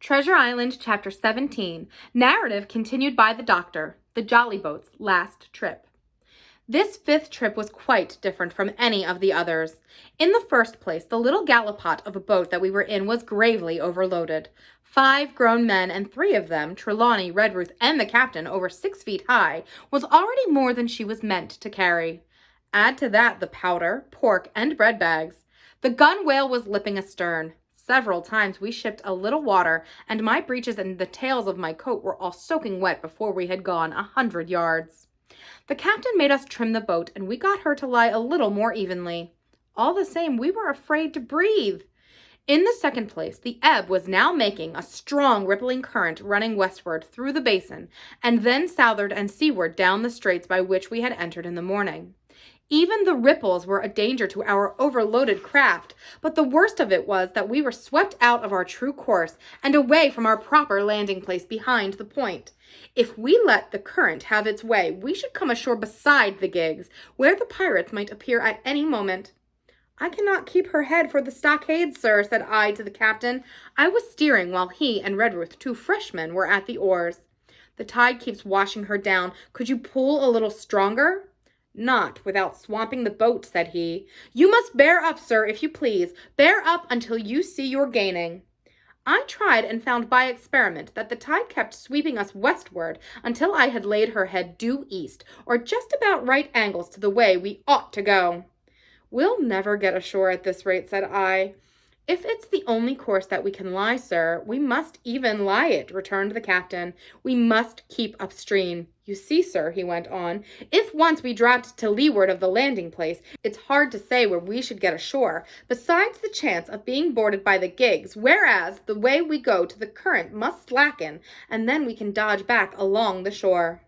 Treasure Island, Chapter 17. Narrative continued by the Doctor. The Jolly Boat's last trip. This fifth trip was quite different from any of the others. In the first place, the little gallipot of a boat that we were in was gravely overloaded. 5 grown men, and 3 of them, Trelawney, Redruth, and the captain, over 6 feet high, was already more than she was meant to carry. Add to that the powder, pork, and bread bags. The gunwale was lipping astern. Several times we shipped a little water, and my breeches and the tails of my coat were all soaking wet before we had gone 100 yards. The captain made us trim the boat, and we got her to lie a little more evenly. All the same, we were afraid to breathe. In the second place, the ebb was now making a strong rippling current running westward through the basin, and then southward and seaward down the straits by which we had entered in the morning. Even the ripples were a danger to our overloaded craft, but the worst of it was that we were swept out of our true course and away from our proper landing place behind the point. If we let the current have its way, we should come ashore beside the gigs, where the pirates might appear at any moment. "I cannot keep her head for the stockade, sir," said I to the captain. I was steering while he and Redruth, 2 freshmen, were at the oars. "The tide keeps washing her down. Could you pull a little stronger?" "Not without swamping the boat," said he. "You must bear up, sir, if you please. Bear up until you see you're gaining." I tried and found by experiment that the tide kept sweeping us westward until I had laid her head due east, or just about right angles to the way we ought to go. "We'll never get ashore at this rate," said I. "If it's the only course that we can lie, sir, we must even lie it," returned the captain. "We must keep upstream. You see, sir," he went on, "if once we dropped to leeward of the landing place, it's hard to say where we should get ashore, besides the chance of being boarded by the gigs, whereas the way we go to the current must slacken, and then we can dodge back along the shore."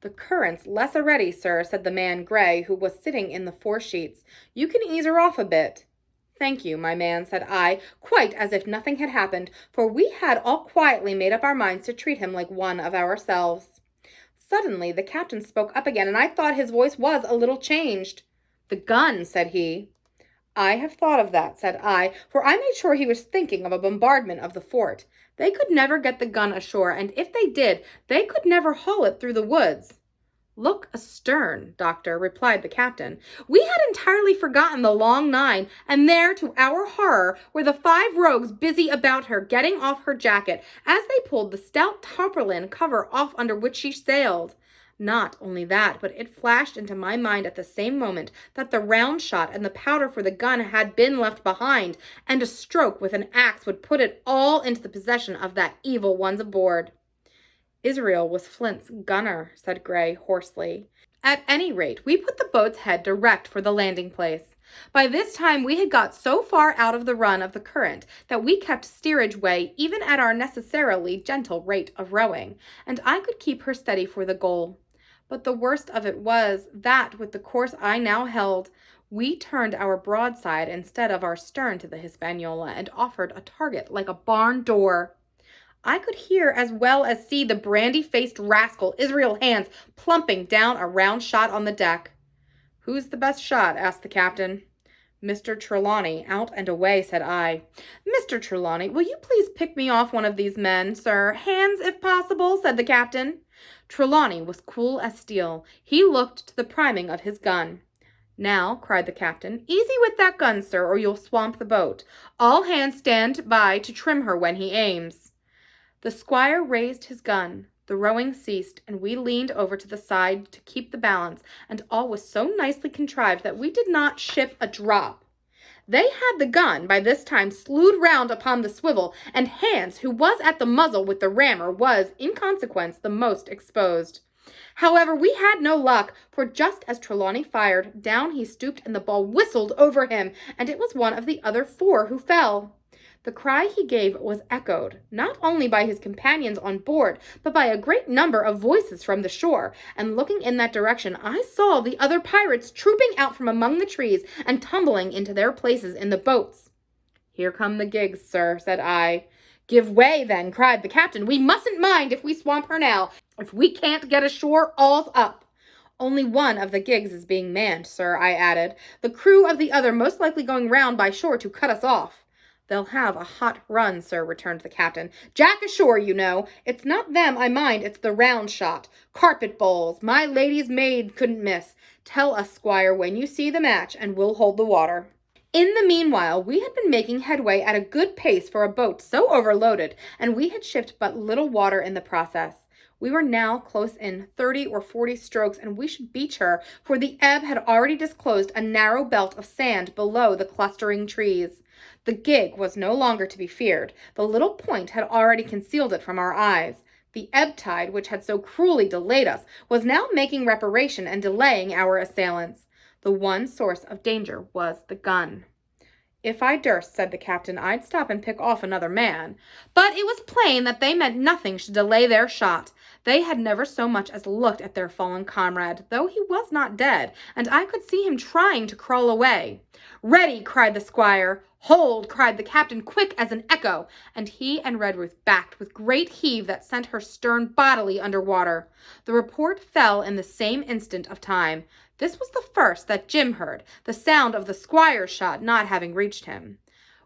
"The current's less already, sir," said the man Gray, who was sitting in the foresheets. "You can ease her off a bit." "Thank you, my man," said I, quite as if nothing had happened, for we had all quietly made up our minds to treat him like one of ourselves. Suddenly the captain spoke up again, and I thought his voice was a little changed. "The gun," said he. "I have thought of that," said I, for I made sure he was thinking of a bombardment of the fort. "They could never get the gun ashore, and if they did, they could never haul it through the woods." "Look astern, Doctor," replied the captain. We had entirely forgotten the long 9, and there, to our horror, were the 5 rogues busy about her, getting off her jacket, as they pulled the stout tarpaulin cover off under which she sailed. Not only that, but it flashed into my mind at the same moment that the round shot and the powder for the gun had been left behind, and a stroke with an axe would put it all into the possession of that evil ones aboard. "Israel was Flint's gunner," said Gray hoarsely. At any rate, we put the boat's head direct for the landing place. By this time we had got so far out of the run of the current that we kept steerage way even at our necessarily gentle rate of rowing, and I could keep her steady for the goal. But the worst of it was that, with the course I now held, we turned our broadside instead of our stern to the Hispaniola and offered a target like a barn door. I could hear as well as see the brandy-faced rascal Israel Hands plumping down a round shot on the deck. "Who's the best shot?" asked the captain. "Mr. Trelawney, out and away," said I. "Mr. Trelawney, will you please pick me off one of these men, sir? Hands, if possible," said the captain. Trelawney was cool as steel. He looked to the priming of his gun. "Now," cried the captain, "easy with that gun, sir, or you'll swamp the boat. All hands stand by to trim her when he aims." The squire raised his gun. The rowing ceased, and we leaned over to the side to keep the balance, and all was so nicely contrived that we did not ship a drop. They had the gun by this time slewed round upon the swivel, and Hans, who was at the muzzle with the rammer, was, in consequence, the most exposed. However, we had no luck, for just as Trelawney fired, down he stooped and the ball whistled over him, and it was one of the other 4 who fell. The cry he gave was echoed, not only by his companions on board, but by a great number of voices from the shore, and looking in that direction, I saw the other pirates trooping out from among the trees and tumbling into their places in the boats. "Here come the gigs, sir," said I. "Give way, then," cried the captain. "We mustn't mind if we swamp her now. If we can't get ashore, all's up." "Only one of the gigs is being manned, sir," I added, "the crew of the other most likely going round by shore to cut us off." "They'll have a hot run, sir," returned the captain. "Jack ashore, you know. It's not them I mind, it's the round shot. Carpet bowls. My lady's maid couldn't miss. Tell us, squire, when you see the match, and we'll hold the water." In the meanwhile, we had been making headway at a good pace for a boat so overloaded, and we had shipped but little water in the process. We were now close in 30 or 40 strokes, and we should beach her, for the ebb had already disclosed a narrow belt of sand below the clustering trees. The gig was no longer to be feared. The little point had already concealed it from our eyes. The ebb tide, which had so cruelly delayed us, was now making reparation and delaying our assailants. The one source of danger was the gun. "If I durst," said the captain, "I'd stop and pick off another man." But it was plain that they meant nothing should delay their shot. They had never so much as looked at their fallen comrade, though he was not dead, and I could see him trying to crawl away. "Ready!" cried the squire. "Hold!" cried the captain, quick as an echo, and he and Redruth backed with great heave that sent her stern bodily under water. The report fell in the same instant of time. This was the first that Jim heard, the sound of the squire's shot not having reached him.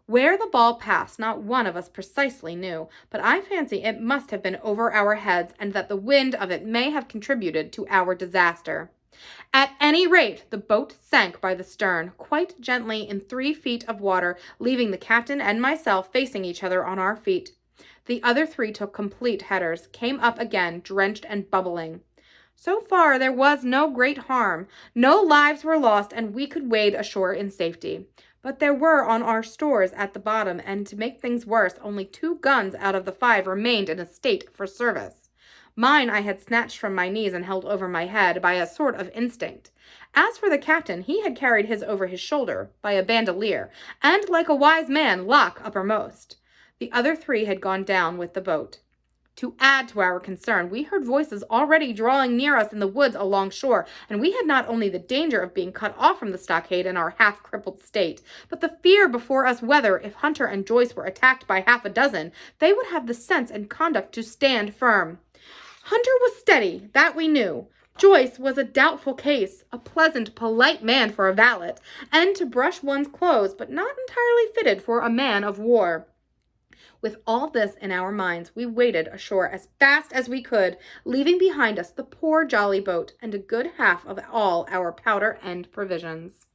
Where the ball passed, not one of us precisely knew, but I fancy it must have been over our heads, and that the wind of it may have contributed to our disaster. At any rate, the boat sank by the stern, quite gently in 3 feet of water, leaving the captain and myself facing each other on our feet. The other 3 took complete headers, came up again, drenched and bubbling. So far there was no great harm. No lives were lost, and we could wade ashore in safety. But there were on our stores at the bottom, and to make things worse, only 2 guns out of the 5 remained in a state for service. Mine I had snatched from my knees and held over my head by a sort of instinct. As for the captain, he had carried his over his shoulder by a bandolier, and like a wise man, lock uppermost. The other 3 had gone down with the boat. To add to our concern, we heard voices already drawing near us in the woods along shore, and we had not only the danger of being cut off from the stockade in our half-crippled state, but the fear before us whether, if Hunter and Joyce were attacked by half a dozen, they would have the sense and conduct to stand firm. Hunter was steady, that we knew. Joyce was a doubtful case, a pleasant, polite man for a valet, and to brush one's clothes, but not entirely fitted for a man of war. With all this in our minds, we waded ashore as fast as we could, leaving behind us the poor jolly boat and a good half of all our powder and provisions.